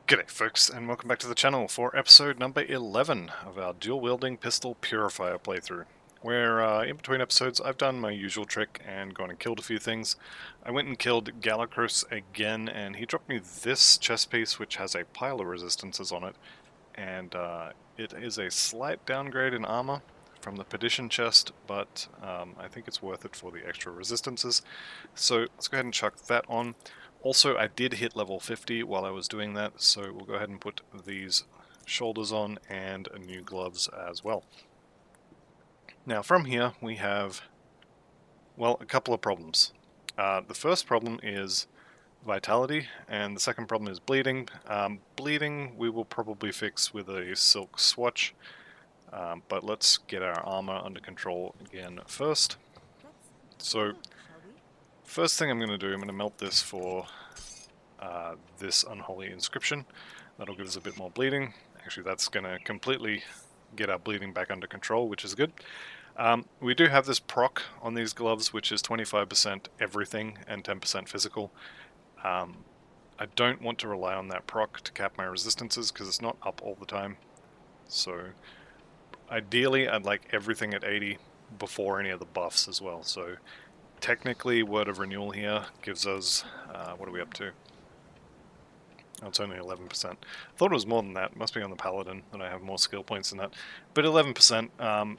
G'day folks, and welcome back to the channel for episode number 11 of our dual-wielding pistol Purifier playthrough, where in between episodes I've done my usual trick and gone and killed a few things. I went and killed Galacros again, and he dropped me this chest piece which has a pile of resistances on it, and it is a slight downgrade in armor from the Perdition chest, but I think it's worth it for the extra resistances. So let's go ahead and chuck that on. Also, I did hit level 50 while I was doing that, so we'll go ahead and put these shoulders on and new gloves as well. Now from here we have, well, a couple of problems. The first problem is vitality, and the second problem is bleeding. Bleeding we will probably fix with a silk swatch, but let's get our armor under control again first. So first thing I'm going to do, I'm going to melt this for this unholy inscription. That'll give us a bit more bleeding. Actually, that's going to completely get our bleeding back under control, which is good. We do have this proc on these gloves, which is 25% everything and 10% physical. I don't want to rely on that proc to cap my resistances because it's not up all the time. So ideally, I'd like everything at 80 before any of the buffs as well. So technically, Word of Renewal here gives us, what are we up to? Oh, it's only 11%. I thought it was more than that. It must be on the Paladin that I have more skill points than that. But 11%,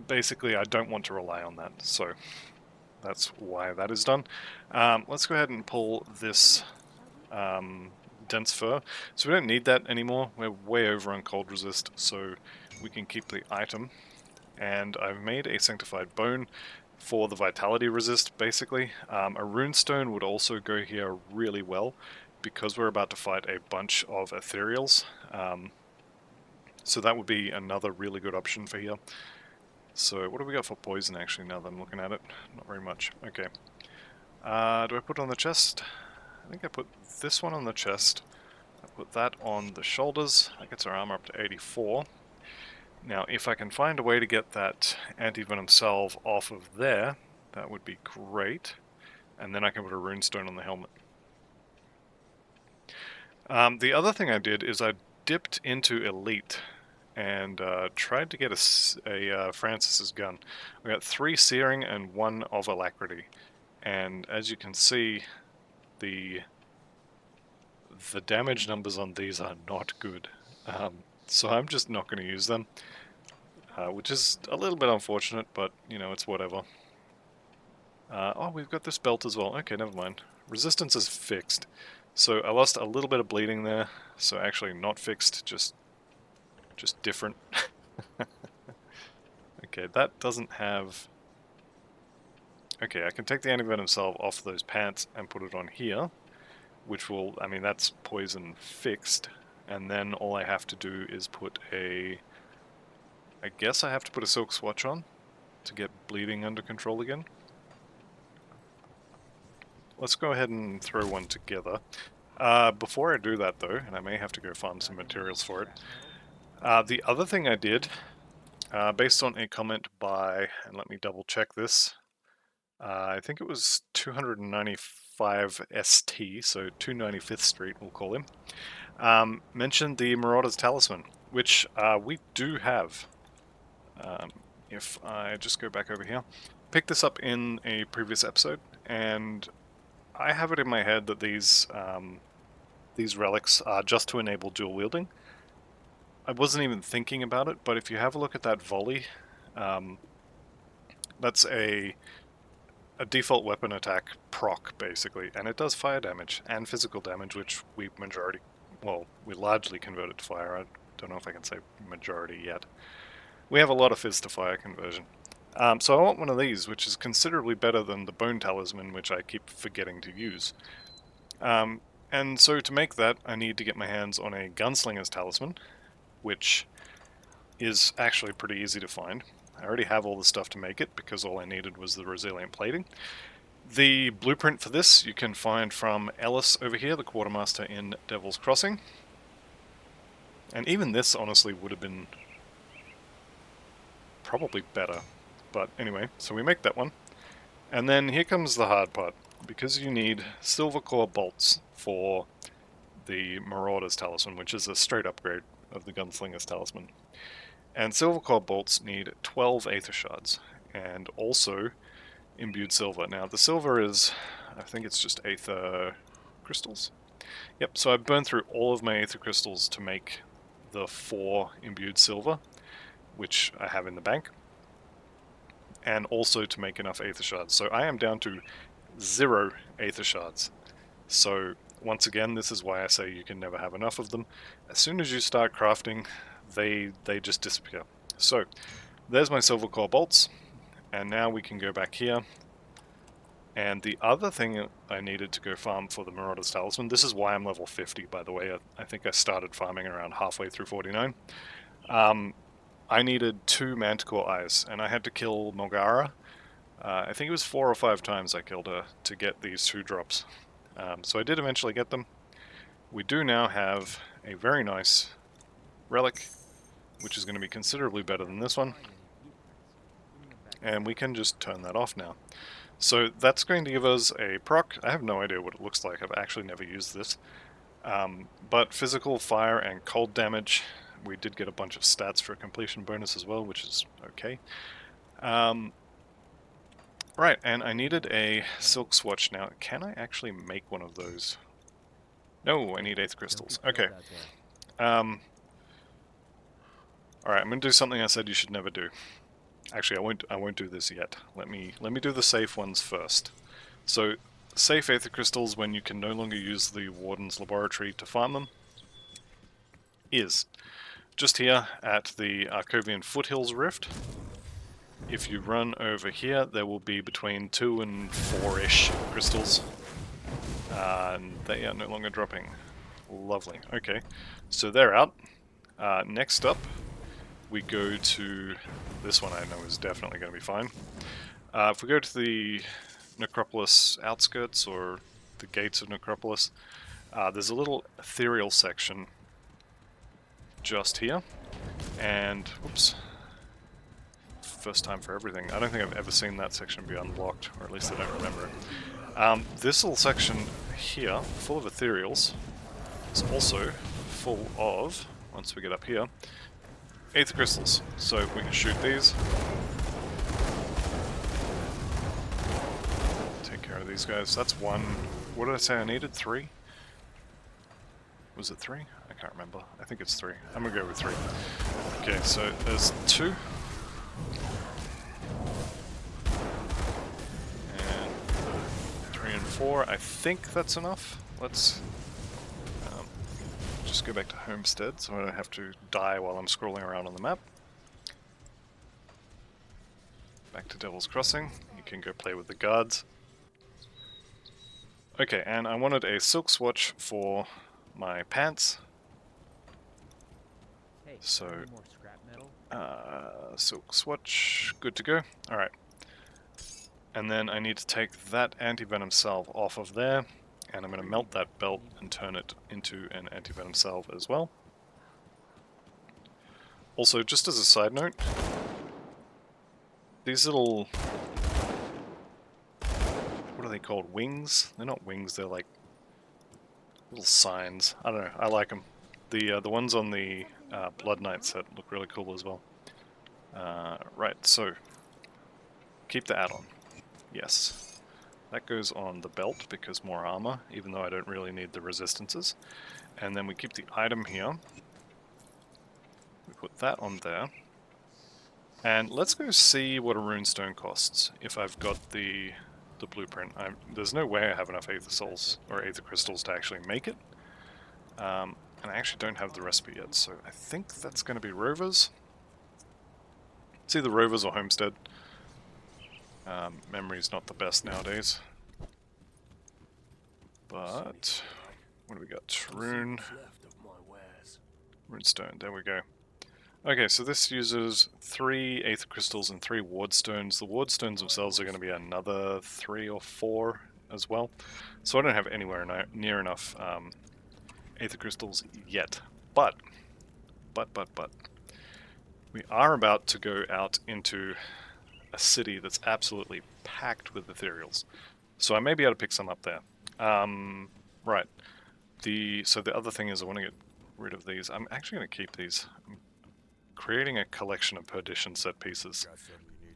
basically I don't want to rely on that, so that's why that is done. Let's go ahead and pull this dense fur. So we don't need that anymore. We're way over on cold resist, so we can keep the item. And I've made a sanctified bone for the vitality resist, basically. A runestone would also go here really well, because we're about to fight a bunch of ethereals. So that would be another really good option for here. So what do we got for poison actually now that I'm looking at it? Not very much. Okay. Do I put it on the chest? I think I put this one on the chest. I put that on the shoulders. That gets our armor up to 84. Now if I can find a way to get that anti-venom salve off of there, that would be great. And then I can put a runestone on the helmet. The other thing I did is I dipped into Elite and tried to get a Francis's gun. We got 3 Searing and 1 of Alacrity. And as you can see, the damage numbers on these are not good. So I'm just not going to use them, which is a little bit unfortunate, but you know, it's whatever. Oh, we've got this belt as well. Okay, never mind. Resistance is fixed. So I lost a little bit of bleeding there, so actually not fixed, just different. Okay, that doesn't have... Okay, I can take the anti-venom salve off those pants and put it on here, which will, I mean, that's poison fixed, and then all I have to do is put a... I guess I have to put a silk swatch on to get bleeding under control again. Let's go ahead and throw one together. Before I do that though, and I may have to go farm some materials for it, the other thing I did, based on a comment by, and let me double check this, I think it was 295 ST, so 295th Street we'll call him, mentioned the Marauder's Talisman, which we do have. If I just go back over here, picked this up in a previous episode, and I have it in my head that these relics are just to enable dual wielding. I wasn't even thinking about it, but if you have a look at that volley, that's a default weapon attack proc, basically, and it does fire damage and physical damage, which we largely converted to fire. I don't know if I can say majority yet. We have a lot of fizz to fire conversion. So I want one of these, which is considerably better than the Bone Talisman, which I keep forgetting to use. And so to make that, I need to get my hands on a Gunslinger's Talisman, which is actually pretty easy to find. I already have all the stuff to make it, because all I needed was the resilient plating. The blueprint for this you can find from Ellis over here, the quartermaster in Devil's Crossing. And even this, honestly, would have been probably better. But anyway, so we make that one. And then here comes the hard part. Because you need silver core bolts for the Marauder's Talisman, which is a straight upgrade of the Gunslinger's Talisman. And silver core bolts need 12 Aether Shards, and also imbued silver. Now the silver is, I think it's just Aether Crystals. Yep, so I've burned through all of my Aether Crystals to make the 4 imbued silver, which I have in the bank, and also to make enough Aether Shards. So I am down to 0 Aether Shards. So once again, this is why I say you can never have enough of them. As soon as you start crafting, they just disappear. So there's my silver core bolts, and now we can go back here. And the other thing I needed to go farm for the Marauder's Talisman, this is why I'm level 50, by the way. I think I started farming around halfway through 49. I needed 2 Manticore Eyes, and I had to kill Mogara. I think it was 4 or 5 times I killed her to get these 2 drops. So I did eventually get them. We do now have a very nice relic, which is going to be considerably better than this one. And we can just turn that off now. So that's going to give us a proc. I have no idea what it looks like. I've actually never used this. But physical, fire, and cold damage. We did get a bunch of stats for a completion bonus as well, which is okay. Right, and I needed a silk swatch. Now, can I actually make one of those? No, I need Aether Crystals. Okay. Alright, I'm going to do something I said you should never do. Actually, I won't do this yet. Let me do the safe ones first. So, safe Aether Crystals when you can no longer use the Warden's Laboratory to farm them is just here at the Arcovian Foothills Rift. If you run over here, there will be between 2 and 4-ish crystals. And they are no longer dropping. Lovely. Okay, so they're out. Next up, we go to this one. I know is definitely going to be fine. If we go to the Necropolis outskirts, or the gates of Necropolis, there's a little ethereal section just here. And, oops. First time for everything. I don't think I've ever seen that section be unblocked, or at least I don't remember it. This little section here, full of ethereals, is also full of, once we get up here, Aether Crystals. So we can shoot these. Take care of these guys. That's 1. What did I say I needed? 3? Was it 3? I can't remember. I think it's 3. I'm gonna go with 3. Okay, so there's 2. 4, I think that's enough. Let's just go back to Homestead so I don't have to die while I'm scrolling around on the map. Back to Devil's Crossing. You can go play with the guards. Okay, and I wanted a silk swatch for my pants. So, silk swatch, good to go. Alright. And then I need to take that anti-venom salve off of there, and I'm going to melt that belt and turn it into an anti-venom salve as well. Also, just as a side note, these little... what are they called? Wings? They're not wings, they're like little signs. I don't know, I like them. The ones on the Blood Knight set look really cool as well. Right, so keep the add-on. Yes. That goes on the belt because more armor, even though I don't really need the resistances. And then we keep the item here. We put that on there. And let's go see what a runestone costs if I've got the blueprint. There's no way I have enough Aether Souls or Aether Crystals to actually make it. And I actually don't have the recipe yet, so I think that's going to be Rovers. It's either Rovers or Homestead. Memory's not the best nowadays. But what do we got? Runestone, there we go. Okay, so this uses 3 Aether Crystals and 3 Ward Stones. The Ward Stones themselves are going to be another 3 or 4 as well. So I don't have anywhere near enough Aether Crystals yet. But, we are about to go out into a city that's absolutely packed with ethereals. So I may be able to pick some up there. Right. So the other thing is I want to get rid of these. I'm actually going to keep these. I'm creating a collection of perdition set pieces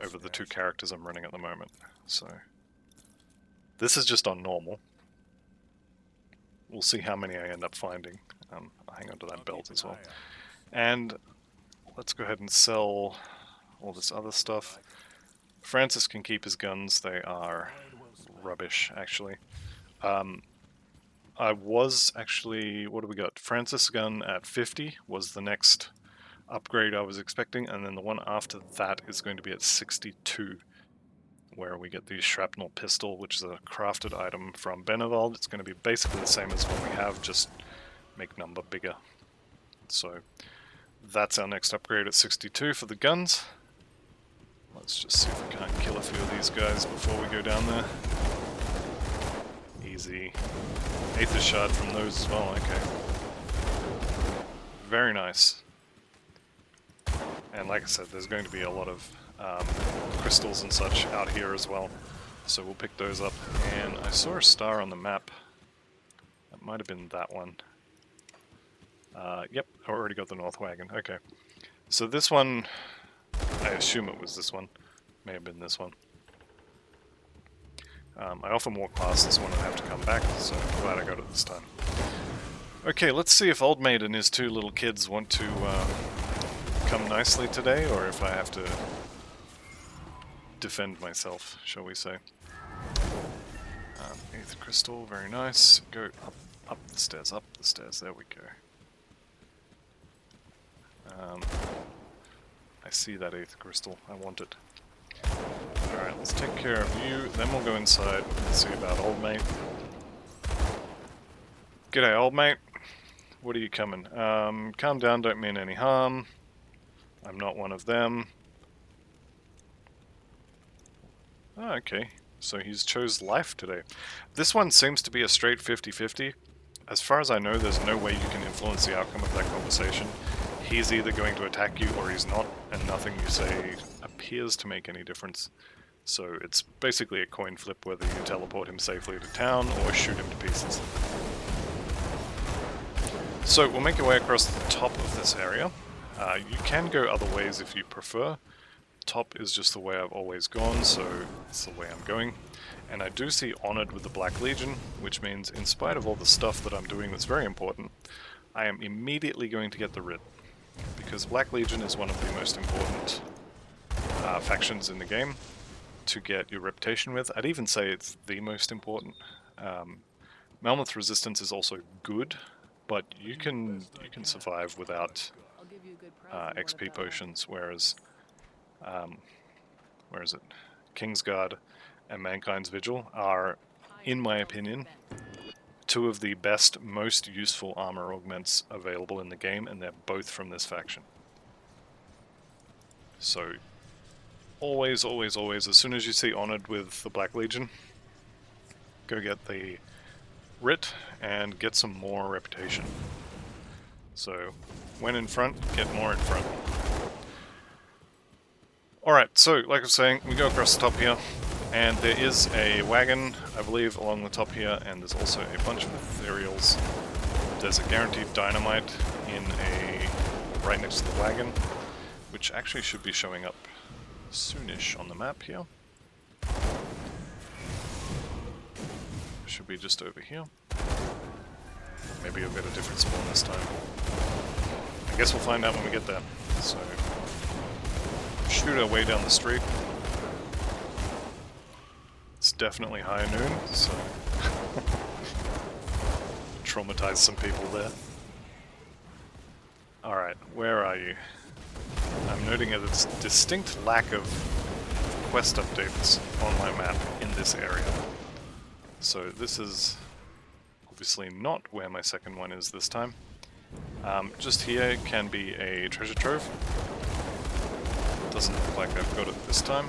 over the 2 characters I'm running at the moment. So this is just on normal. We'll see how many I end up finding. I'll hang on to that belt as well. And let's go ahead and sell all this other stuff. Francis can keep his guns. They are rubbish, actually. I was actually... What do we got? Francis' gun at 50 was the next upgrade I was expecting, and then the one after that is going to be at 62, where we get the shrapnel pistol, which is a crafted item from Benevald. It's going to be basically the same as what we have, just make number bigger. So that's our next upgrade at 62 for the guns. Let's just see if we can't kill a few of these guys before we go down there. Easy. Aether shard from those as well, okay. Very nice. And like I said, there's going to be a lot of crystals and such out here as well. So we'll pick those up. And I saw a star on the map. That might have been that one. Yep, I already got the North Wagon. Okay. So this one, I assume it was this one. May have been this one. I often walk past this one and have to come back, so I'm glad I got it this time. Okay, let's see if Old Mate and his 2 little kids want to come nicely today, or if I have to defend myself, shall we say. 8th crystal, very nice. Go up the stairs, there we go. I see that 8th crystal, I want it. Alright, let's take care of you, then we'll go inside and see about Old Mate. G'day, Old Mate. What are you coming? Calm down, don't mean any harm. I'm not one of them. Oh, okay. So he's chose life today. This one seems to be a straight 50-50. As far as I know, there's no way you can influence the outcome of that conversation. He's either going to attack you or he's not, and nothing you say appears to make any difference. So it's basically a coin flip whether you teleport him safely to town or shoot him to pieces. So we'll make our way across the top of this area. You can go other ways if you prefer. Top is just the way I've always gone, so it's the way I'm going. And I do see Honored with the Black Legion, which means in spite of all the stuff that I'm doing that's very important, I am immediately going to get the writ. Because Black Legion is one of the most important factions in the game to get your reputation with. I'd even say it's the most important. Malmouth Resistance is also good, but you can survive without XP potions, whereas where is it? Kingsguard and Mankind's Vigil are, in my opinion, 2 of the best, most useful armor augments available in the game, and they're both from this faction. So, always, always, always, as soon as you see Honored with the Black Legion, go get the writ and get some more reputation. So, when in front, get more in front. Alright, so, like I was saying, we go across the top here, and there is a wagon, I believe, along the top here, and there's also a bunch of ethereals. There's a guaranteed dynamite in right next to the wagon, which actually should be showing up soonish on the map here. Should be just over here. Maybe you'll get a different spawn this time. I guess we'll find out when we get there. So, shoot our way down the street. It's definitely high noon, so traumatize some people there. Alright, where are you? I'm noting a distinct lack of quest updates on my map in this area. So this is obviously not where my second one is this time. Just here can be a treasure trove. Doesn't look like I've got it this time.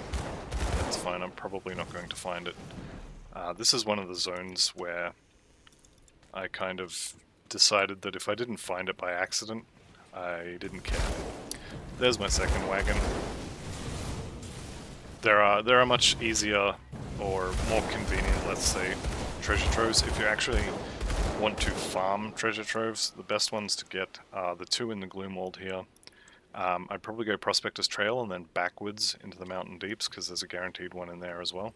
That's fine, I'm probably not going to find it. This is one of the zones where I kind of decided that if I didn't find it by accident, I didn't care. There's my second wagon. There are much easier or more convenient, let's say, treasure troves if you actually want to farm treasure troves, the best ones to get are the two in the Gloomwald here. I'd probably go Prospector's Trail and then backwards into the Mountain Deeps, because there's a guaranteed one in there as well.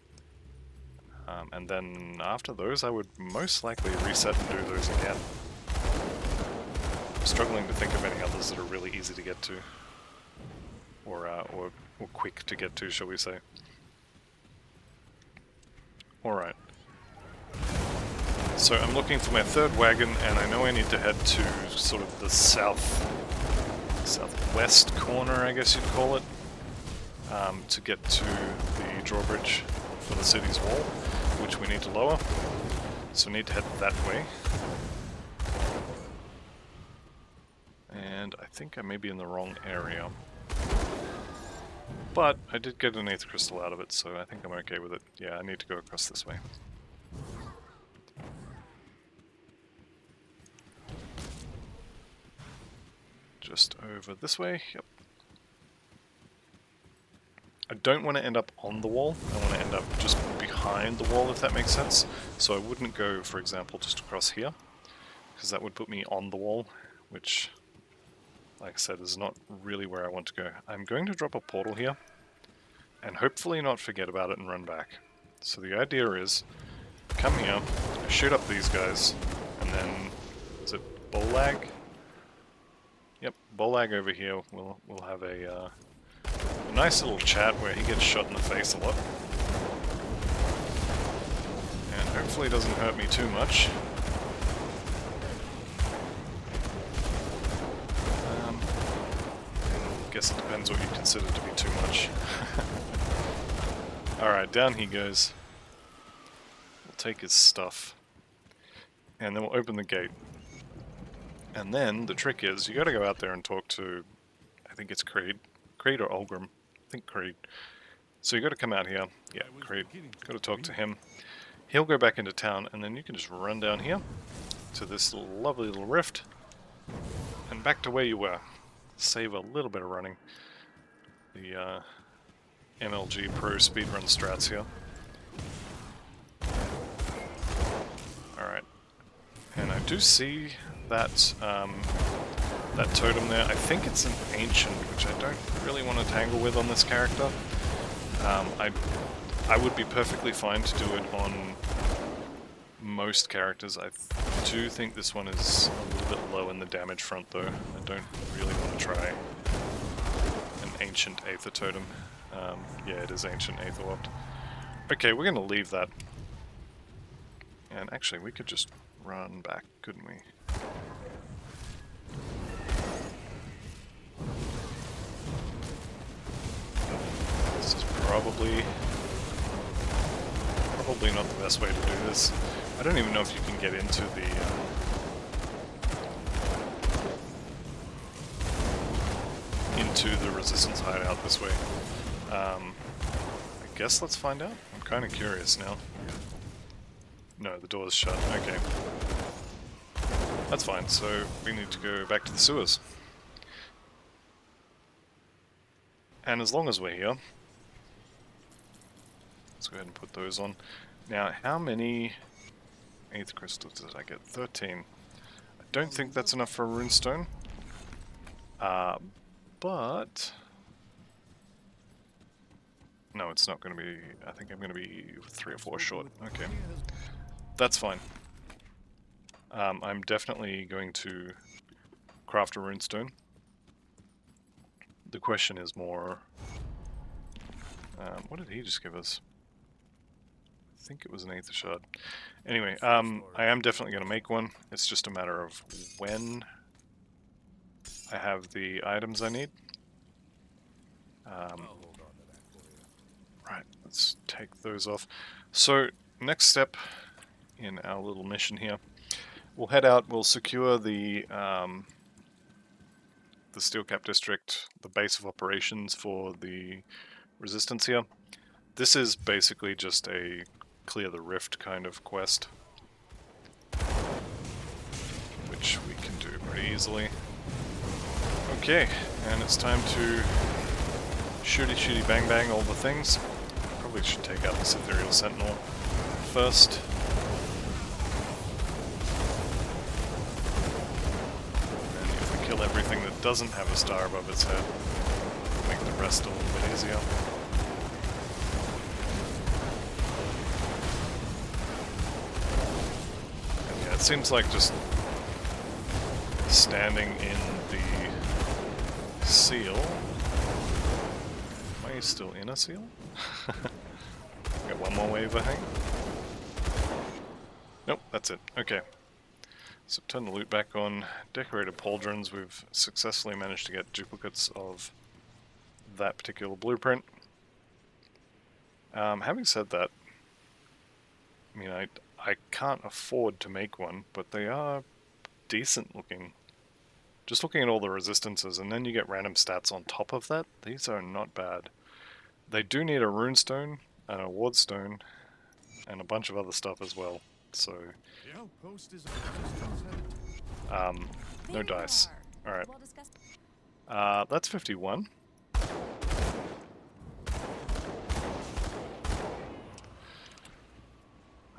And then after those, I would most likely reset and do those again. I'm struggling to think of any others that are really easy to get to. Or quick to get to, shall we say. Alright. So I'm looking for my third wagon, and I know I need to head to sort of the southwest corner, I guess you'd call it, to get to the drawbridge for the city's wall, which we need to lower. So we need to head that way. And I think I may be in the wrong area. But I did get an Aether Crystal out of it, so I think I'm okay with it. Yeah, I need to go across this way. Just over this way, yep. I don't want to end up on the wall, I want to end up just behind the wall, if that makes sense. So I wouldn't go, for example, just across here, because that would put me on the wall, which, like I said, is not really where I want to go. I'm going to drop a portal here, and hopefully not forget about it and run back. So the idea is, come here, shoot up these guys, and then, is it Bolag? Yep, Bolag over here, we'll have a nice little chat where he gets shot in the face a lot. And hopefully doesn't hurt me too much. Guess it depends what you consider to be too much. Alright, down he goes. We'll take his stuff. And then we'll open the gate. And then the trick is, you gotta go out there and talk to, I think it's Creed. Creed or Ulgrim. I think Creed. So you gotta come out here. Yeah, Creed. Gotta talk to him. He'll go back into town, and then you can just run down here to this lovely little rift. And back to where you were. Save a little bit of running. The MLG Pro speedrun strats here. Alright. And I do see that that totem there. I think it's an ancient, which I don't really want to tangle with on this character. I would be perfectly fine to do it on most characters. I do think this one is a little bit low in the damage front though. I don't really want to try an ancient Aether Totem. Yeah, it is ancient Aether Waft. Okay, we're going to leave that. And actually, we could just run back, couldn't we? This is probably not the best way to do this. I don't even know if you can get into the Resistance hideout this way. I guess let's find out. I'm kind of curious now. No, the door's shut. Okay. That's fine, so we need to go back to the sewers. And as long as we're here, let's go ahead and put those on. Now, how many Aether Crystals did I get? 13. I don't think that's enough for a runestone. But... no, it's not going to be... I think I'm going to be 3 or 4 short. Okay. That's fine. I'm definitely going to craft a runestone. The question is more... what did he just give us? I think it was an Aether Shard. Anyway, I am definitely going to make one. It's just a matter of when I have the items I need. Right, let's take those off. So, next step in our little mission here. We'll head out, we'll secure the Steelcap District, the base of operations for the Resistance here. This is basically just a clear the rift kind of quest, which we can do pretty easily. Okay, and it's time to shooty bang bang all the things. Probably should take out this Ethereal Sentinel first. doesn't have a star above its head. Make the rest a little bit easier. And yeah, it seems like just standing in the seal. Am I still in a seal? Got one more wave, I think. Nope, that's it. Okay. So turn the loot back on. Decorated pauldrons. We've successfully managed to get duplicates of that particular blueprint. Having said that, I mean, I can't afford to make one, but they are decent looking. Just looking at all the resistances, and then you get random stats on top of that. These are not bad. They do need a runestone, an award stone, and a bunch of other stuff as well. So, no dice. Alright. That's 51.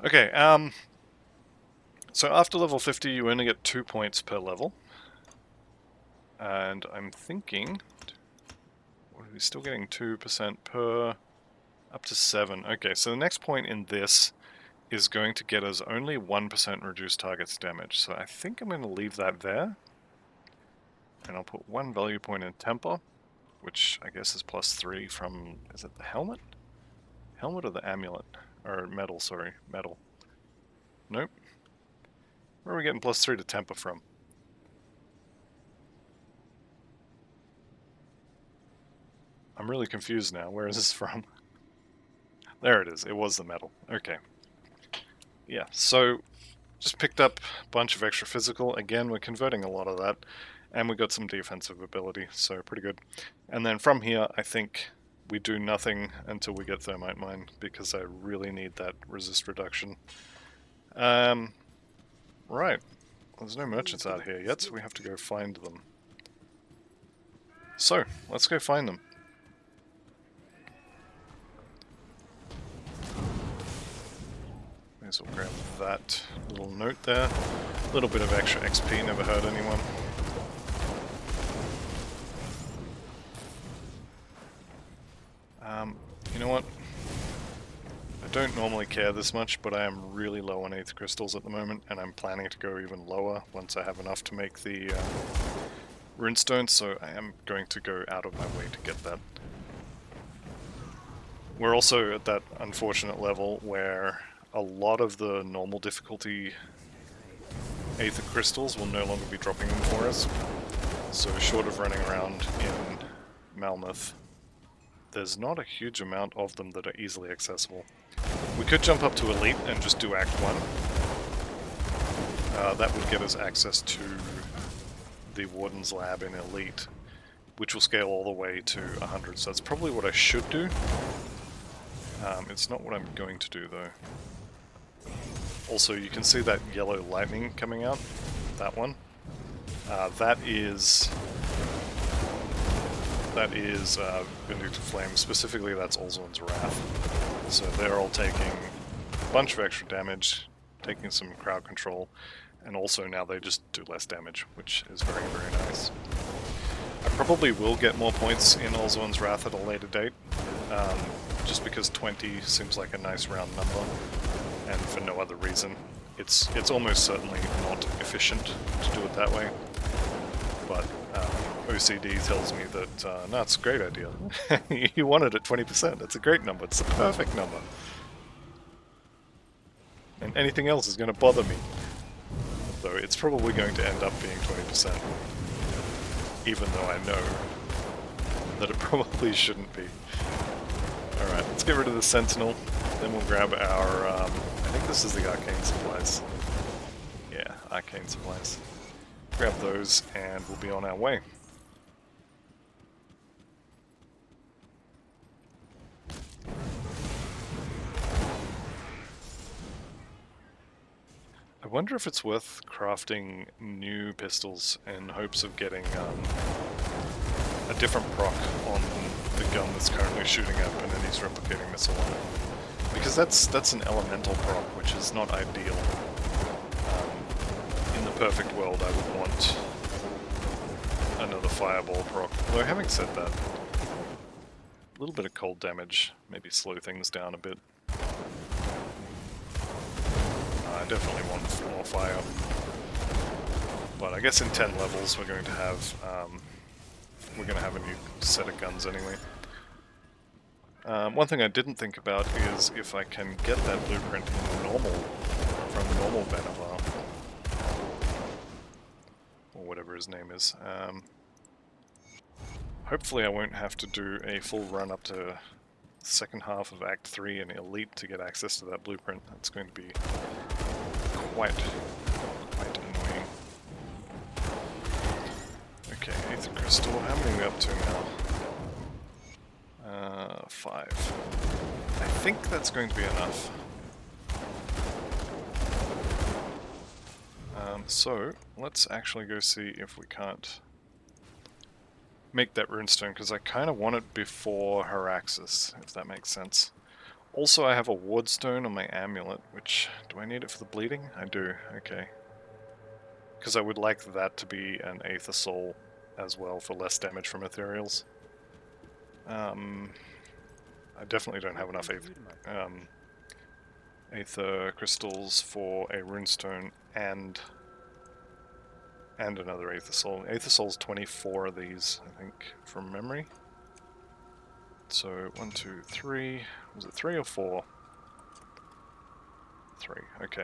Okay, so after level 50 you only get 2 points per level. And I'm thinking, what are we still getting 2% per, up to 7. Okay, so the next point in this is going to get us only 1% reduced target's damage. So I think I'm going to leave that there. And I'll put 1 value point in temper, which I guess is +3 from, is it the helmet? Helmet or the amulet? Or metal, sorry, metal. Nope. Where are we getting +3 to temper from? I'm really confused now. Where is this from? There it is. It was the metal. Okay. Yeah, so just picked up a bunch of extra physical. Again, we're converting a lot of that. And we got some defensive ability, so pretty good. And then from here, I think we do nothing until we get Thermite Mine, because I really need that resist reduction. Right. There's no merchants out here yet, so we have to go find them. So, let's go find them. May as well grab that little note there. A little bit of extra XP, never hurt anyone. You know what? I don't normally care this much, but I am really low on 8th crystals at the moment, and I'm planning to go even lower once I have enough to make the runestone, so I am going to go out of my way to get that. We're also at that unfortunate level where a lot of the normal difficulty 8th crystals will no longer be dropping them for us, so short of running around in Malmouth, there's not a huge amount of them that are easily accessible. We could jump up to Elite and just do Act 1. That would get us access to the Warden's Lab in Elite, which will scale all the way to 100, so that's probably what I should do. It's not what I'm going to do, though. Also, you can see that yellow lightning coming out, that one. That is Vindictive Flame. Specifically, that's Olzorn's Wrath. So they're all taking a bunch of extra damage, taking some crowd control, and also now they just do less damage, which is very, very nice. I probably will get more points in Olzorn's Wrath at a later date, just because 20 seems like a nice round number, and for no other reason. It's almost certainly not efficient to do it that way, but OCD tells me that, no, it's a great idea. You want it at 20%, it's a great number, it's the perfect number. And anything else is going to bother me. Though it's probably going to end up being 20%, even though I know that it probably shouldn't be. Alright, let's get rid of the Sentinel, then we'll grab our, I think this is the Arcane Supplies. Yeah, Arcane Supplies. Grab those and we'll be on our way. I wonder if it's worth crafting new pistols in hopes of getting a different proc on the gun that's currently shooting up and then he's replicating missile on it. Because that's an elemental proc, which is not ideal. In the perfect world, I would want another 5 fireball proc. Although having said that, a little bit of cold damage maybe slow things down a bit. I definitely want more fire. But I guess in 10 levels we're going to have a new set of guns anyway. One thing I didn't think about is if I can get that blueprint in normal, from normal Benavar, or whatever his name is. Hopefully I won't have to do a full run up to the second half of Act 3 and Elite to get access to that blueprint. That's going to be quite annoying. Okay, Aether Crystal, how many are we up to now? 5. I think that's going to be enough. So, let's actually go see if we can't make that runestone, because I kind of want it before Haraxis, if that makes sense. Also, I have a wardstone on my amulet, which... do I need it for the bleeding? I do, okay. Because I would like that to be an Aether Soul as well, for less damage from ethereals. I definitely don't have enough Aether Crystals for a runestone and another Aether Soul. Aether Soul's 24 of these, I think, from memory. So, 1, 2, 3... was it 3 or 4? 3, okay.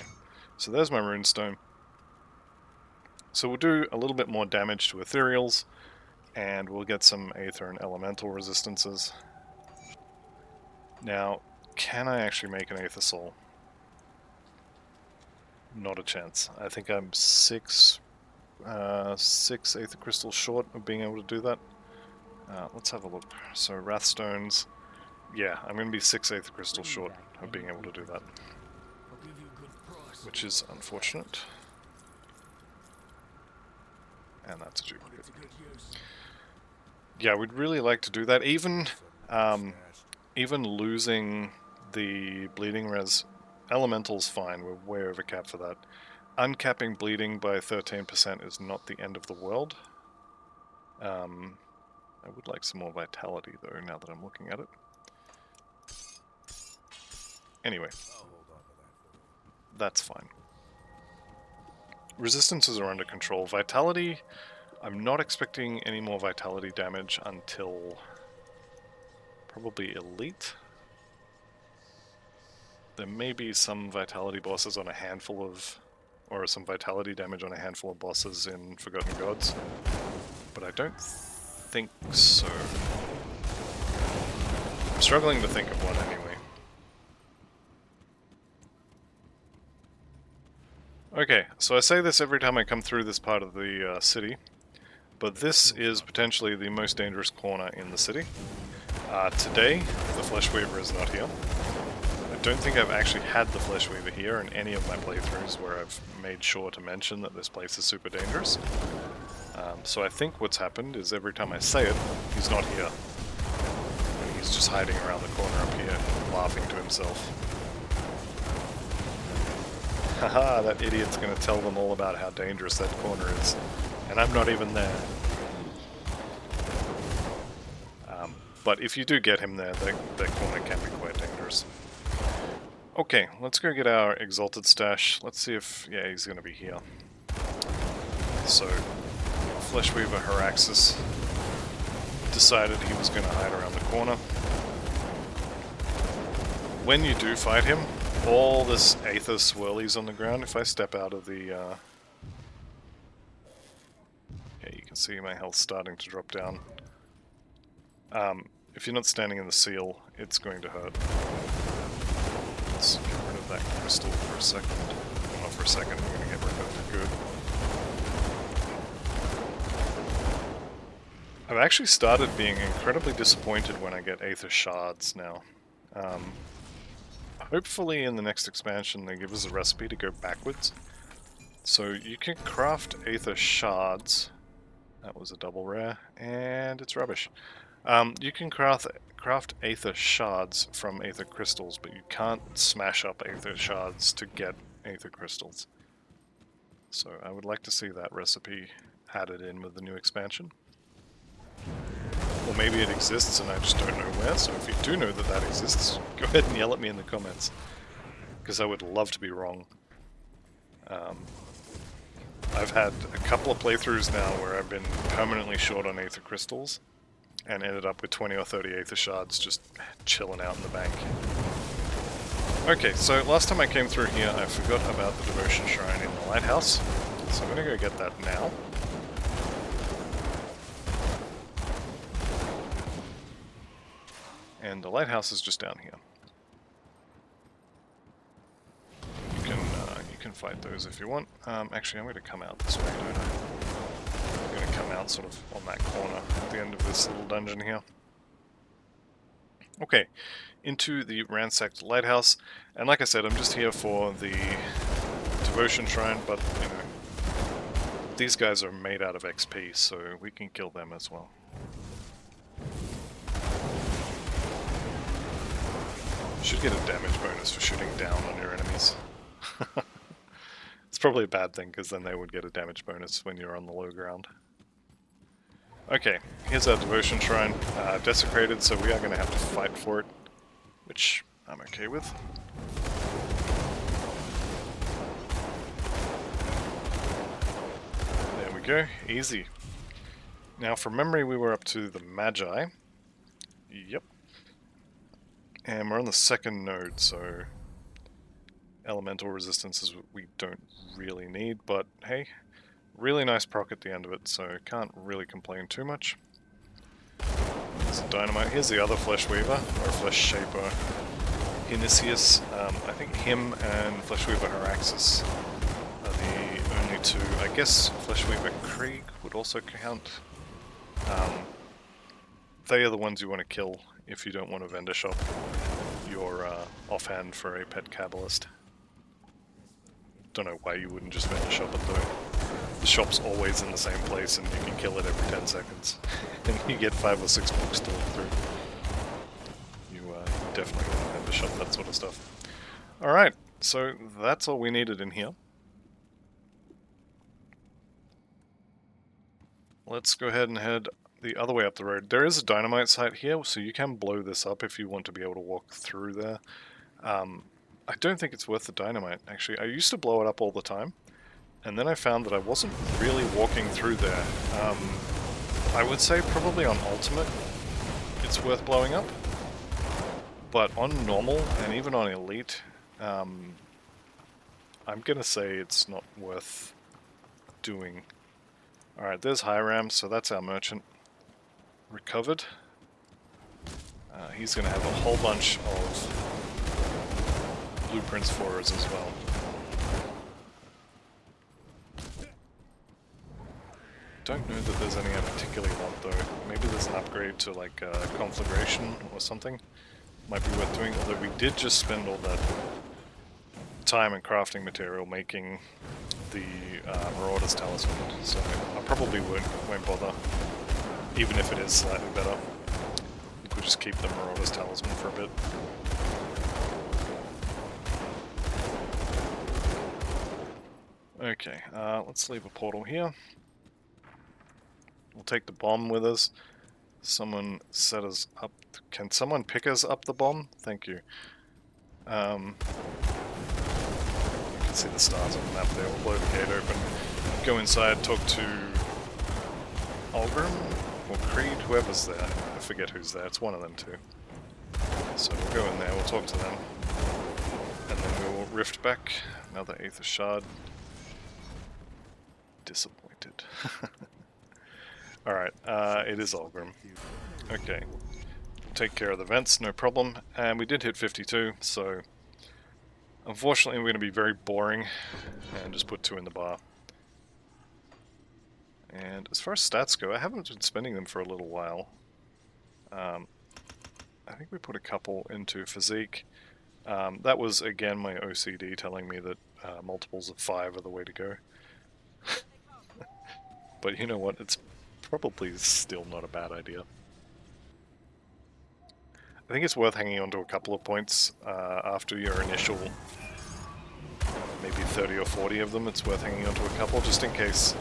So there's my runestone. So we'll do a little bit more damage to ethereals, and we'll get some Aether and Elemental resistances. Now, can I actually make an Aether Soul? Not a chance. I think I'm 6 Aether Crystals short of being able to do that. Let's have a look. So, Wrathstones. Yeah, I'm going to be 6 Aether Crystals short of being able to do that. Which is unfortunate. And that's a duplicate. Yeah, we'd really like to do that. Even losing the bleeding res, Elemental's fine, we're way over cap for that. Uncapping bleeding by 13% is not the end of the world. I would like some more vitality though, now that I'm looking at it. Anyway, that's fine. Resistances are under control. Vitality, I'm not expecting any more vitality damage until probably Elite. There may be some vitality bosses on a handful of... or some vitality damage on a handful of bosses in Forgotten Gods, but I don't think so. I'm struggling to think of one anyway. Okay, so I say this every time I come through this part of the city, but this is potentially the most dangerous corner in the city. Today, the Fleshweaver is not here. I don't think I've actually had the Fleshweaver here in any of my playthroughs where I've made sure to mention that this place is super dangerous. So I think what's happened is every time I say it, he's not here. And he's just hiding around the corner up here, laughing to himself. Haha, that idiot's gonna tell them all about how dangerous that corner is. And I'm not even there. But if you do get him there, that corner can be quite dangerous. Okay, let's go get our Exalted Stash. Let's see if... yeah, he's gonna be here. So, Fleshweaver Haraxis decided he was gonna hide around the corner. When you do fight him, all this Aether swirlies on the ground. If I step out of the... yeah, you can see my health starting to drop down. If you're not standing in the seal, it's going to hurt. Let's get rid of that crystal for a second. Well, not for a second, we're going to get rid of it for good. I've actually started being incredibly disappointed when I get Aether Shards now. Hopefully in the next expansion they give us a recipe to go backwards. So you can craft Aether Shards. That was a double rare, and it's rubbish. You can craft Aether Shards from Aether Crystals, but you can't smash up Aether Shards to get Aether Crystals. So I would like to see that recipe added in with the new expansion. Or maybe it exists and I just don't know where, so if you do know that that exists, go ahead and yell at me in the comments. Because I would love to be wrong. I've had a couple of playthroughs now where I've been permanently short on Aether Crystals and ended up with 20 or 30 Aether Shards just chilling out in the bank. Okay, so last time I came through here I forgot about the Devotion Shrine in the Lighthouse, so I'm going to go get that now. And the lighthouse is just down here. You can fight those if you want. Actually, I'm going to come out this way, don't I? I'm going to come out sort of on that corner at the end of this little dungeon here. Okay, into the ransacked lighthouse. And like I said, I'm just here for the Devotion Shrine, but, you know, these guys are made out of XP, so we can kill them as well. Should get a damage bonus for shooting down on your enemies. It's probably a bad thing, because then they would get a damage bonus when you're on the low ground. Okay, here's our Devotion Shrine. Desecrated, so we are going to have to fight for it, which I'm okay with. There we go, easy. Now from memory we were up to the Magi. Yep. And we're on the second node, so elemental resistances we don't really need, but hey, really nice proc at the end of it, so can't really complain too much. There's a dynamite. Here's the other Flesh Weaver, or Flesh Shaper, Hinicius. I think him and Flesh Weaver Haraxus are the only two. I guess Flesh Weaver Krieg would also count. They are the ones you want to kill if you don't want to vendor shop your offhand for a pet Kabbalist. Don't know why you wouldn't just vendor shop it though. The shop's always in the same place and you can kill it every 10 seconds. And you get 5 or 6 books to look through. You definitely want to vendor shop that sort of stuff. Alright, so that's all we needed in here. Let's go ahead and head the other way up the road. There is a dynamite site here, so you can blow this up if you want to be able to walk through there. I don't think it's worth the dynamite, actually. I used to blow it up all the time, and then I found that I wasn't really walking through there. I would say probably on Ultimate it's worth blowing up, but on Normal and even on Elite, I'm gonna say it's not worth doing. Alright, there's Hiram, so that's our merchant. Recovered. He's going to have a whole bunch of blueprints for us as well. Don't know that there's any I particularly want though. Maybe there's an upgrade to like Conflagration or something. Might be worth doing, although we did just spend all that time and crafting material making the Marauder's Talisman, so I probably won't bother, even if it is slightly better. I think we'll just keep the Marauder's Talisman for a bit. Okay, let's leave a portal here. We'll take the bomb with us. Someone set us up. Can someone pick us up the bomb? Thank you. You can see the stars on the map there. We'll blow the gate open. Go inside, talk to Ulgrim or Creed, whoever's there. I forget who's there. It's one of them too. So we'll go in there, we'll talk to them. And then we will rift back. Another Aether Shard. Disappointed. Alright, it is Ulgrim. Okay. We'll take care of the vents, no problem. And we did hit 52, so unfortunately we're going to be very boring and just put 2 in the bar. And as far as stats go, I haven't been spending them for a little while. I think we put a couple into physique. That was, again, my OCD telling me that multiples of 5 are the way to go. But you know what, it's probably still not a bad idea. I think it's worth hanging on to a couple of points after your initial maybe 30 or 40 of them. It's worth hanging on to a couple just in case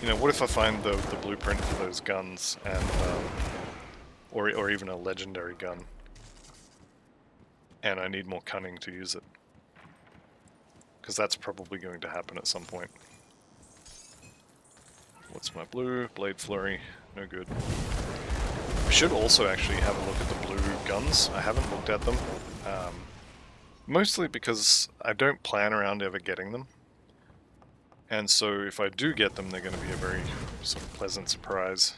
You know, what if I find the blueprint for those guns and or even a legendary gun, and I need more cunning to use it? Because that's probably going to happen at some point. What's my blue? Blade Flurry. No good. We should also actually have a look at the blue guns. I haven't looked at them. Mostly because I don't plan around ever getting them. And so if I do get them, they're going to be a very sort of pleasant surprise.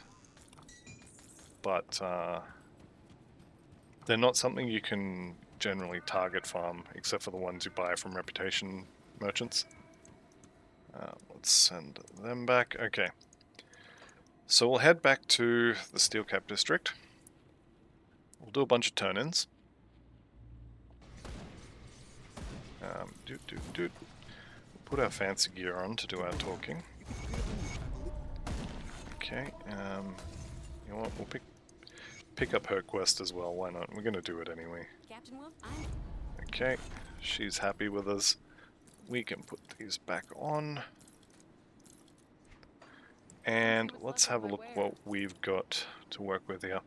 But they're not something you can generally target farm, except for the ones you buy from reputation merchants. Let's send them back. Okay. So we'll head back to the Steelcap District. We'll do a bunch of turn-ins. We'll put our fancy gear on to do our talking. Okay, you know what, we'll pick up her quest as well, why not? We're gonna do it anyway. Captain Wolf, okay, she's happy with us. We can put these back on. And let's have a look what we've got to work with here.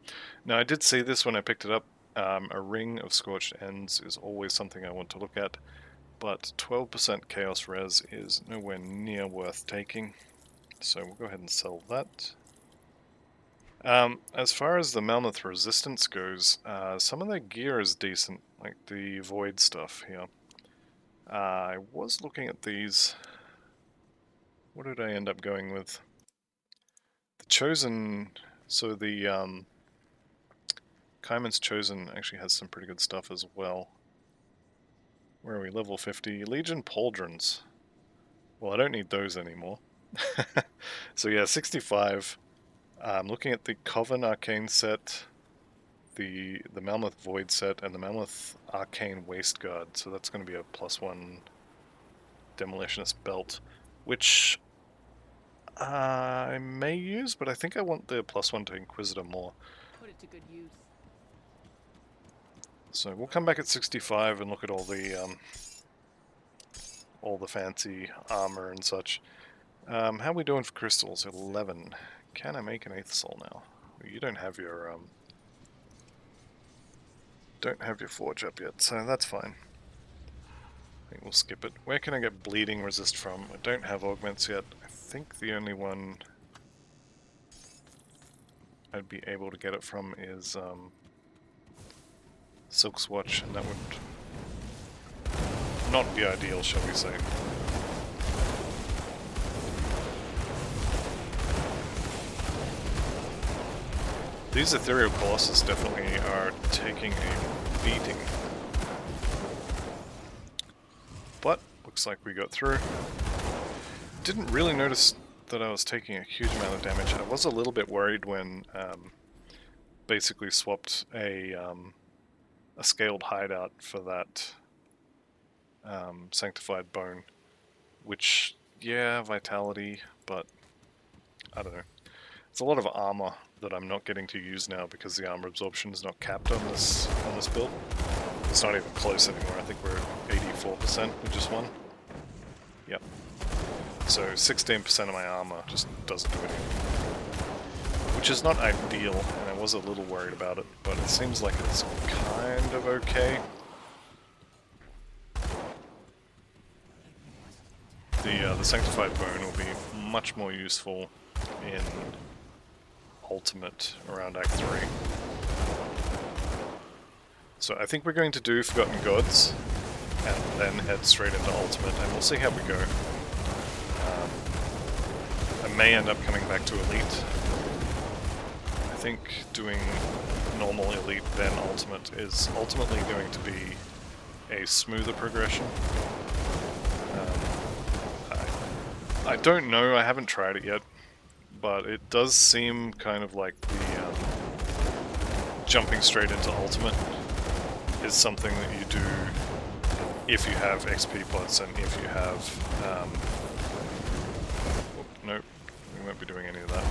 Now I did see this when I picked it up. A ring of scorched ends is always something I want to look at, but 12% chaos res is nowhere near worth taking. So we'll go ahead and sell that. As far as the Malmouth resistance goes, some of their gear is decent, like the void stuff here. I was looking at these. What did I end up going with? The Chosen, so the Kaiman's Chosen actually has some pretty good stuff as well. Where are we? Level 50. Legion Pauldrons. Well, I don't need those anymore. So yeah, 65. I'm looking at the Coven Arcane set, the Malmouth Void set, and the Malmouth Arcane Waste Guard. So that's going to be a +1 Demolitionist belt, which I may use, but I think I want the +1 to Inquisitor more. put it to good use. So we'll come back at 65 and look at all the fancy armor and such. How are we doing for crystals? 11. Can I make an 8th soul now? You don't have your forge up yet, so that's fine. I think we'll skip it. Where can I get bleeding resist from? I don't have augments yet. I think the only one I'd be able to get it from is Silk Swatch, and that would not be ideal, shall we say. These Ethereal Colossus definitely are taking a beating. But, looks like we got through. Didn't really notice that I was taking a huge amount of damage. I was a little bit worried when basically swapped a scaled hideout for that Sanctified Bone. Which, yeah, Vitality, but I don't know. It's a lot of armor that I'm not getting to use now because the armor absorption is not capped on this build. It's not even close anymore. I think we're at 84% with just one. Yep. So 16% of my armor just doesn't do anything. Which is not ideal, and I was a little worried about it, but it seems like it's kind of okay. The Sanctified Bone will be much more useful in Ultimate around Act 3. So I think we're going to do Forgotten Gods, and then head straight into Ultimate, and we'll see how we go. I may end up coming back to Elite. I think doing normal Elite, then Ultimate is ultimately going to be a smoother progression. I don't know, I haven't tried it yet, but it does seem kind of like the jumping straight into Ultimate is something that you do if you have XP pots and if you have... nope, we won't be doing any of that.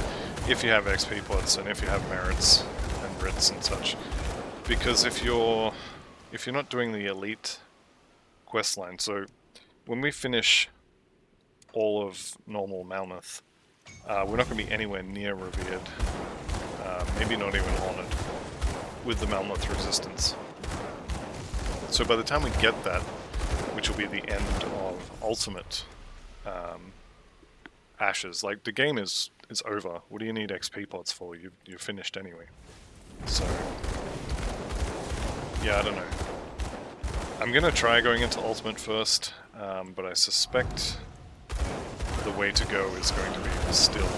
If you have XP pots and if you have merits and writs and such. Because if you're not doing the Elite quest line, so when we finish all of normal Malmouth, We're not going to be anywhere near revered. Maybe not even honored with the Malmouth resistance. So by the time we get that, which will be the end of Ultimate Ashes, like the game is over. What do you need XP pots for? You're finished anyway. So yeah, I don't know. I'm gonna try going into Ultimate first, but I suspect the way to go is going to be still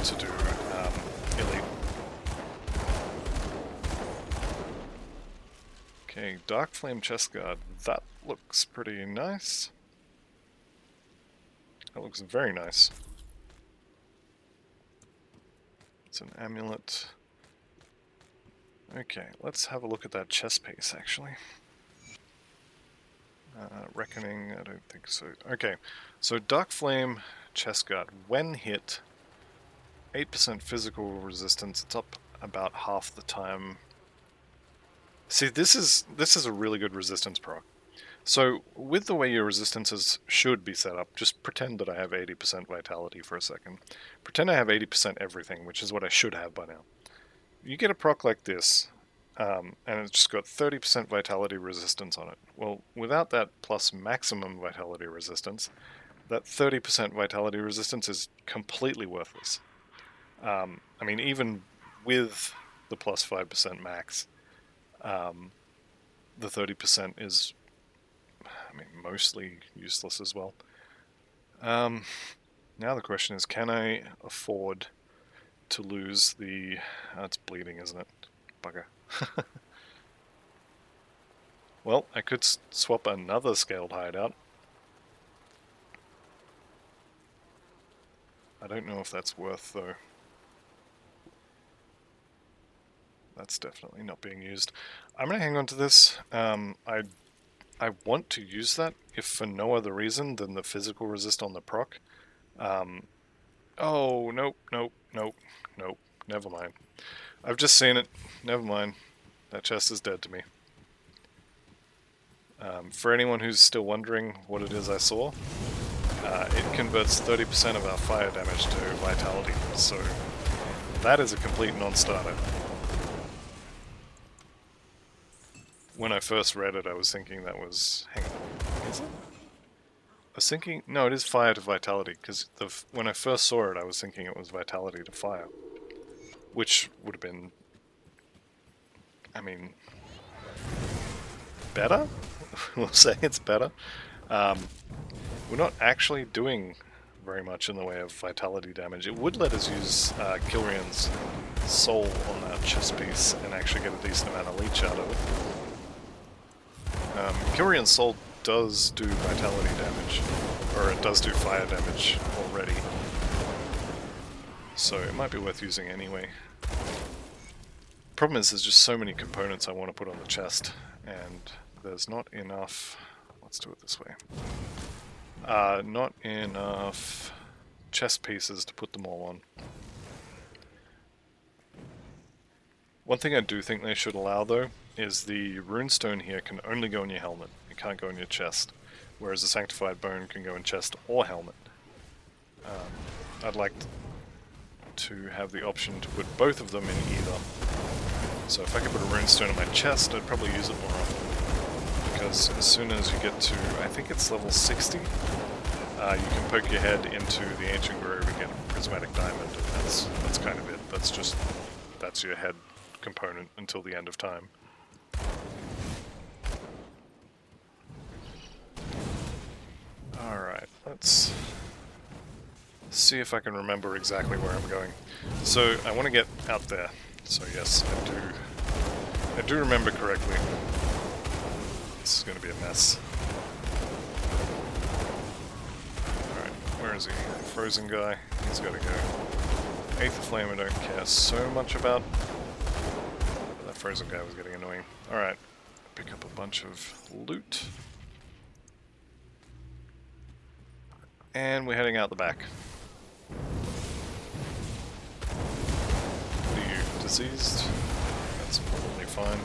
to do Elite. Okay, Dark Flame Chest Guard. That looks pretty nice. That looks very nice. It's an amulet. Okay, let's have a look at that chest piece, actually. Reckoning, I don't think so. Okay, so Dark Flame Chest Guard. When hit, 8% physical resistance. It's up about half the time. See, this is a really good resistance proc. So, with the way your resistances should be set up, just pretend that I have 80% vitality for a second. Pretend I have 80% everything, which is what I should have by now. You get a proc like this, and it's just got 30% vitality resistance on it. Well, without that plus maximum vitality resistance, that 30% vitality resistance is completely worthless. I mean, even with the plus 5% max, the 30% is, I mean, mostly useless as well. Now the question is, can I afford to lose the... it's bleeding, isn't it? Bugger. Well, I could swap another scaled hideout. I don't know if that's worth, though. That's definitely not being used. I'm going to hang on to this. I want to use that, if for no other reason than the physical resist on the proc. Oh, nope, never mind. I've just seen it. Never mind. That chest is dead to me. For anyone who's still wondering what it is I saw, it converts 30% of our fire damage to vitality, so that is a complete non-starter. When I first read it, I was thinking that was... hang on, is it? I was thinking... no, it is fire to vitality, because when I first saw it, I was thinking it was vitality to fire. Which would have been... I mean... better? We'll say it's better. We're not actually doing very much in the way of vitality damage. It would let us use Kilrian's soul on that chest piece and actually get a decent amount of leech out of it. Kilrian's soul does do vitality damage, or it does do fire damage already, so it might be worth using anyway. Problem is, there's just so many components I want to put on the chest, and there's not enough... let's do it this way. Not enough chest pieces to put them all on. One thing I do think they should allow, though, is the runestone here can only go in your helmet. It can't go in your chest, whereas the sanctified bone can go in chest or helmet. I'd like to have the option to put both of them in either. So if I could put a runestone in my chest, I'd probably use it more often. Because as soon as you get to, I think it's level 60, you can poke your head into the Ancient Grove and get Prismatic Diamond, and that's kind of it. That's your head component until the end of time. Alright, let's see if I can remember exactly where I'm going. So, I want to get out there. So yes, I do remember correctly. This is going to be a mess. Alright, where is he? Frozen guy. He's got to go. Eighth Flame I don't care so much about. But that frozen guy was getting annoying. Alright, pick up a bunch of loot. And we're heading out the back. Are you diseased? That's probably fine.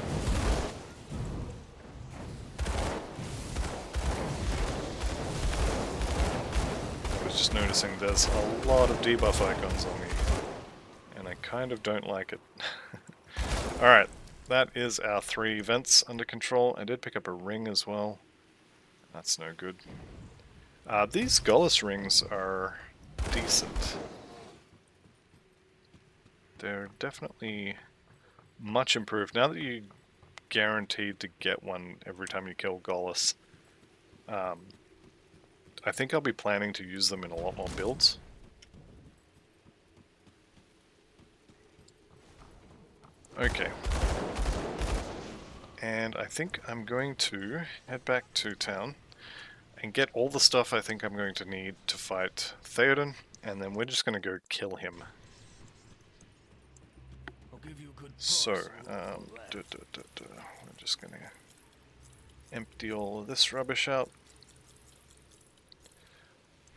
Just noticed noticing there's a lot of debuff icons on me, and I kind of don't like it. Alright, that is our 3 vents under control. I did pick up a ring as well. That's no good. These Gollus rings are decent. They're definitely much improved. Now that you're guaranteed to get one every time you kill Gollus, I think I'll be planning to use them in a lot more builds. Okay. And I think I'm going to head back to town and get all the stuff I think I'm going to need to fight Theodin, and then we're just going to go kill him. So, we're just going to empty all of this rubbish out.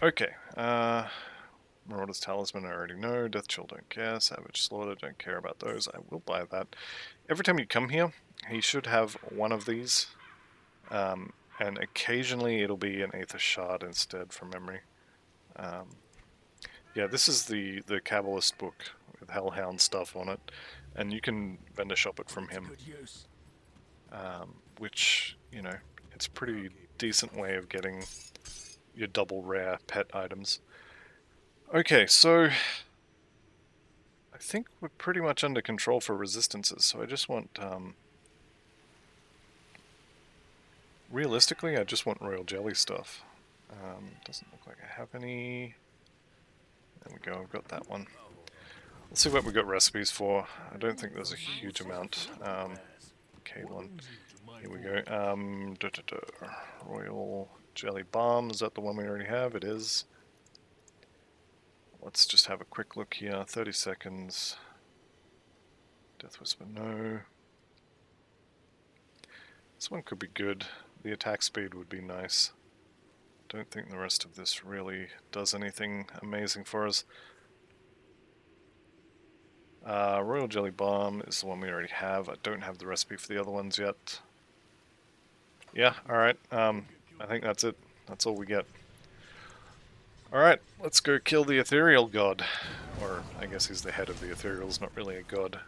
Okay, Marauder's Talisman I already know, Death Chill don't care, Savage Slaughter don't care about those, I will buy that. Every time you come here, he should have one of these, and occasionally it'll be an Aether Shard instead from memory. Yeah, this is the Kabbalist book with Hellhound stuff on it, and you can vendor shop it from him, which, you know, it's a pretty decent way of getting your double rare pet items. Okay, so I think we're pretty much under control for resistances, so I just want, realistically, I just want Royal Jelly stuff. Doesn't look like I have any. There we go, I've got that one. Let's see what we've got recipes for. I don't think there's a huge amount. K1. Here we go. Royal Jelly Balm, is that the one we already have? It is. Let's just have a quick look here. 30 seconds. Death Whisper, no. This one could be good. The attack speed would be nice. Don't think the rest of this really does anything amazing for us. Royal Jelly Bomb is the one we already have. I don't have the recipe for the other ones yet. Yeah, alright. I think that's it. That's all we get. Alright, let's go kill the Ethereal God. Or, I guess he's the head of the Ethereals, not really a god.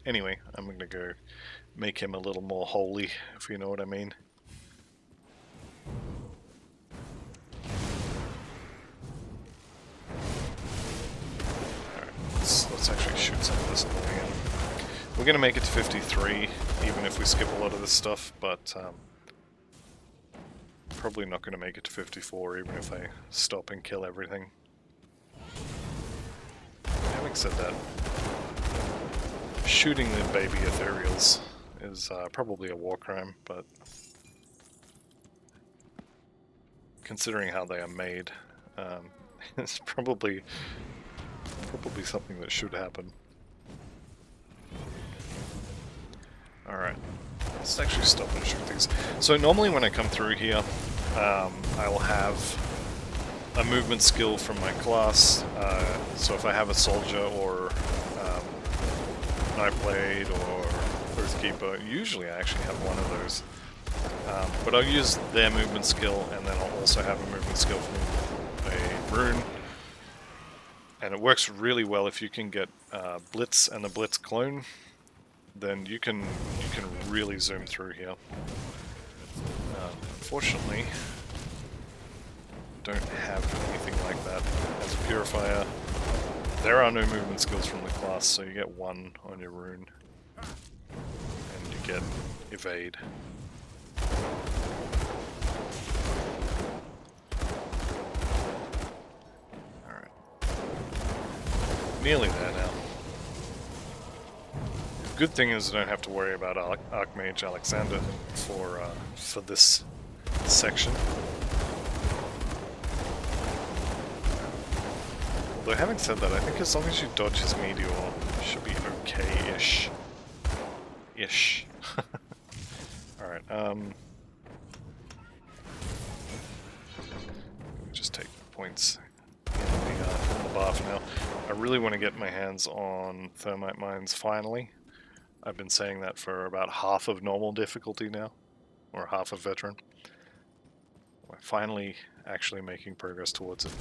Anyway, I'm gonna go make him a little more holy, if you know what I mean. Alright, let's actually shoot some of this on the way in. We're gonna make it to 53, even if we skip a lot of this stuff, but probably not gonna make it to 54, even if I stop and kill everything. Having said that, shooting the baby Ethereals is probably a war crime, but considering how they are made, it's probably something that should happen. Alright, let's actually stop and shoot these. So normally when I come through here, I will have a movement skill from my class. So if I have a soldier or Nightblade or Oathkeeper, usually I actually have one of those. But I'll use their movement skill, and then I'll also have a movement skill from a rune. And it works really well if you can get Blitz and the Blitz clone. Then you can really zoom through here. Unfortunately, don't have anything like that. As a Purifier, there are no movement skills from the class, so you get one on your rune, and you get Evade. Alright. Nearly there now. Good thing is I don't have to worry about Archmage Alexander for this section. Although having said that, I think as long as you dodge his meteor, you should be okay-ish. Ish. Alright, let me just take points in the bar for now. I really want to get my hands on Thermite Mines finally. I've been saying that for about half of normal difficulty now, or half of veteran. I finally actually making progress towards it.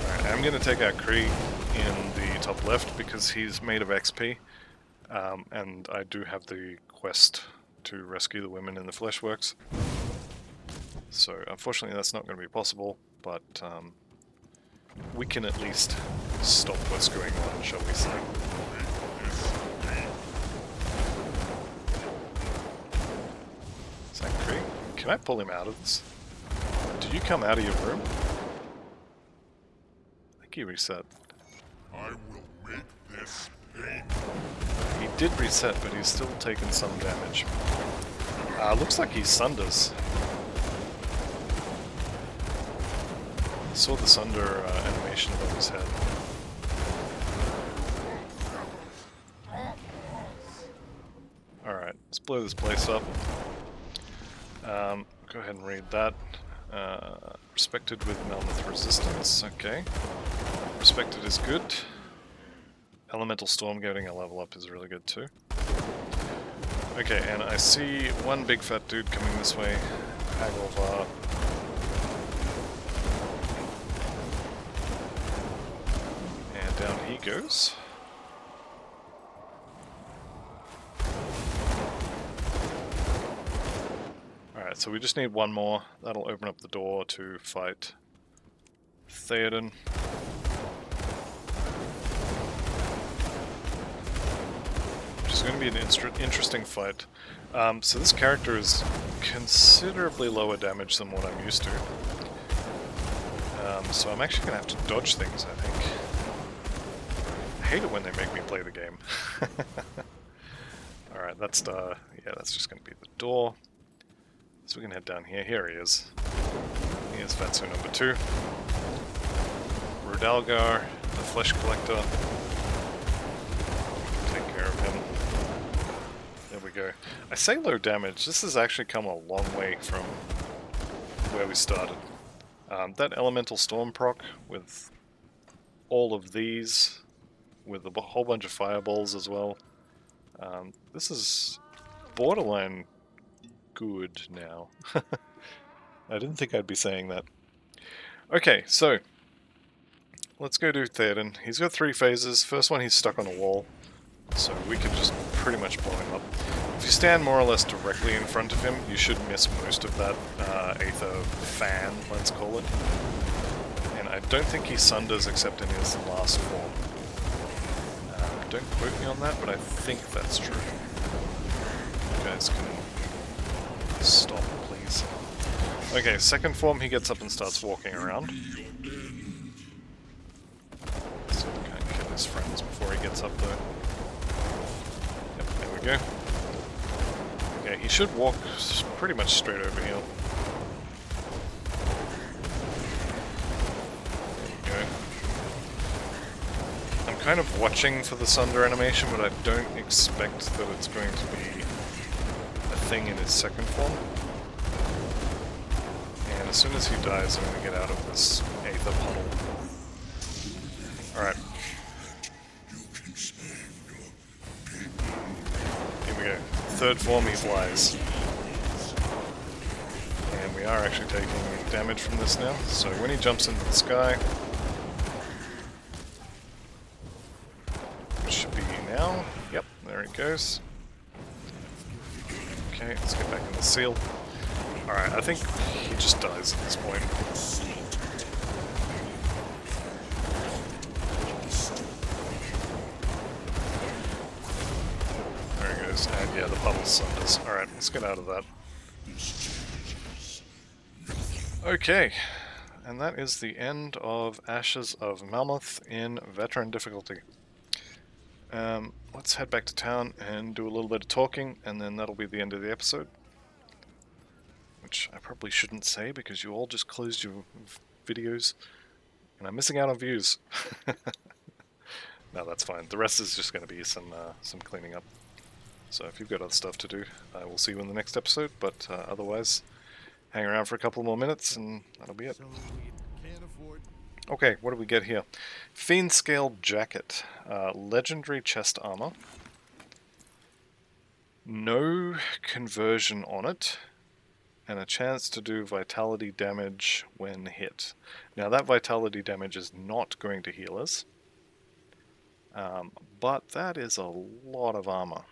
Alright, I'm going to take out Kree in the top left because he's made of XP, and I do have the quest to rescue the women in the Fleshworks. So unfortunately that's not going to be possible, but we can at least stop what's going on, shall we say. Is that Kree? Can I pull him out of this? Did you come out of your room? I think he reset. I will make this pain. He did reset, but he's still taken some damage. Looks like he sunders. I saw the sunder animation above his head. Alright, let's blow this place up. Go ahead and read that. Respected with Malmouth resistance, okay. Respected is good. Elemental Storm getting a level up is really good too. Okay, and I see one big fat dude coming this way. Hagelvar. And down he goes. Alright, so we just need one more. That'll open up the door to fight Theodin. Which is going to be an interesting fight. So this character is considerably lower damage than what I'm used to. So I'm actually going to have to dodge things, I think. I hate it when they make me play the game. Alright, that's just going to be the door. So we can head down here. Here he is. Here's Fatso number 2. Rudalgar, the Flesh Collector. Take care of him. There we go. I say low damage. This has actually come a long way from where we started. That Elemental Storm proc with all of these, with a whole bunch of fireballs as well. This is borderline good now. I didn't think I'd be saying that. Okay, so let's go do Theodin. He's got 3 phases. First one, he's stuck on a wall, so we can just pretty much blow him up. If you stand more or less directly in front of him, you should miss most of that Aether fan, let's call it. And I don't think he sunders except in his last form. Don't quote me on that, but I think that's true. You guys can stop, please. Okay, second form, he gets up and starts walking around. So we can't kill his friends before he gets up though. Yep, there we go. Okay, he should walk pretty much straight over here. There we go. I'm kind of watching for the Sunder animation, but I don't expect that it's going to be a thing in his second form. And as soon as he dies, I'm going to get out of this Aether puddle. Alright. Here we go. Third form, he flies. And we are actually taking damage from this now. So when he jumps into the sky, which should be now. Yep, there it goes. Okay, let's get back in the seal. Alright, I think he just dies at this point. There he goes, and yeah, the puddle sunders. Alright, let's get out of that. Okay, and that is the end of Ashes of Malmouth in Veteran difficulty. Let's head back to town and do a little bit of talking, and then that'll be the end of the episode. Which I probably shouldn't say because you all just closed your videos and I'm missing out on views. No, that's fine. The rest is just going to be some cleaning up. So if you've got other stuff to do, I will see you in the next episode, but otherwise, hang around for a couple more minutes and that'll be it. Okay, what do we get here? Fiend Scale Jacket. Legendary chest armor. no conversion on it, and a chance to do vitality damage when hit. Now that vitality damage is not going to heal us, but that is a lot of armor.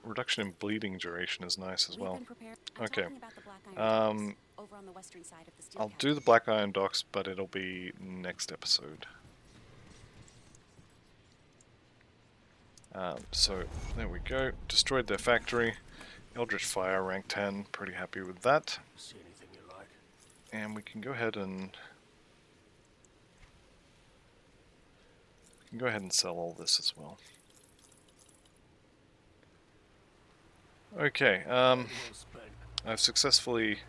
Reduction in bleeding duration is nice as well. Okay. I'll do the Black Iron Docks, but it'll be next episode. So there we go. Destroyed their factory. Eldritch Fire, rank 10. Pretty happy with that. See anything you like? And we can go ahead and sell all this as well. Okay. Well spent. I've successfully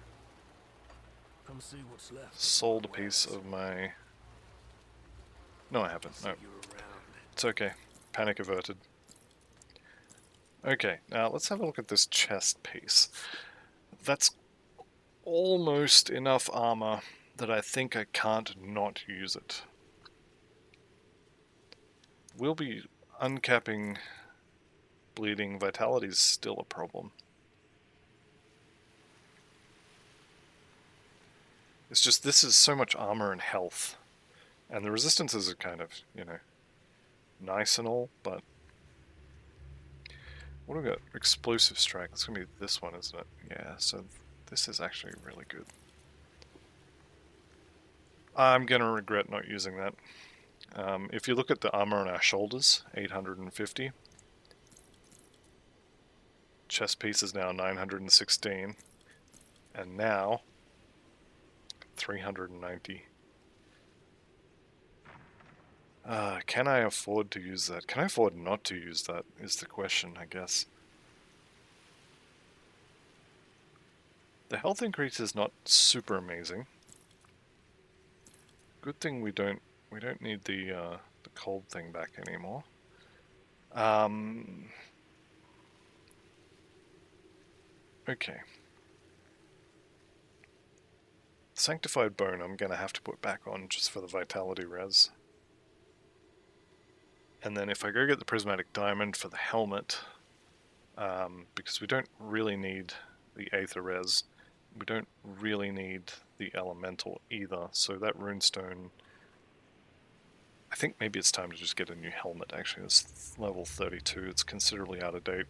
Come see what's left. sold a piece of my. No, I haven't. No, See you around. it's okay. Panic averted. Okay, now let's have a look at this chest piece. That's almost enough armor that I think I can't not use it. We'll be uncapping bleeding. Vitality is still a problem. It's just this is so much armor and health. And the resistances are kind of, you know, nice and all, but... What do we got? Explosive Strike. It's going to be this one, isn't it? Yeah, so this is actually really good. I'm going to regret not using that. If you look at the armor on our shoulders, 850. Chest piece is now 916. And now, 390. Can I afford to use that? Can I afford not to use that, is the question, I guess. The health increase is not super amazing. Good thing we don't need the cold thing back anymore. Okay. Sanctified Bone I'm gonna have to put back on just for the vitality res. And then if I go get the Prismatic Diamond for the helmet, because we don't really need the Aether res, we don't really need the Elemental either, so that Runestone... I think maybe it's time to just get a new helmet, actually. It's level 32, it's considerably out of date.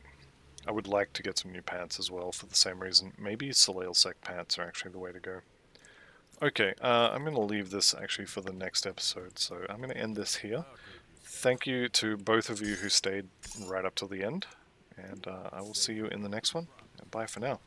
I would like to get some new pants as well for the same reason. Maybe Soleil Sec pants are actually the way to go. Okay, I'm going to leave this actually for the next episode, so I'm going to end this here. Thank you to both of you who stayed right up till the end, and I will see you in the next one. Bye for now.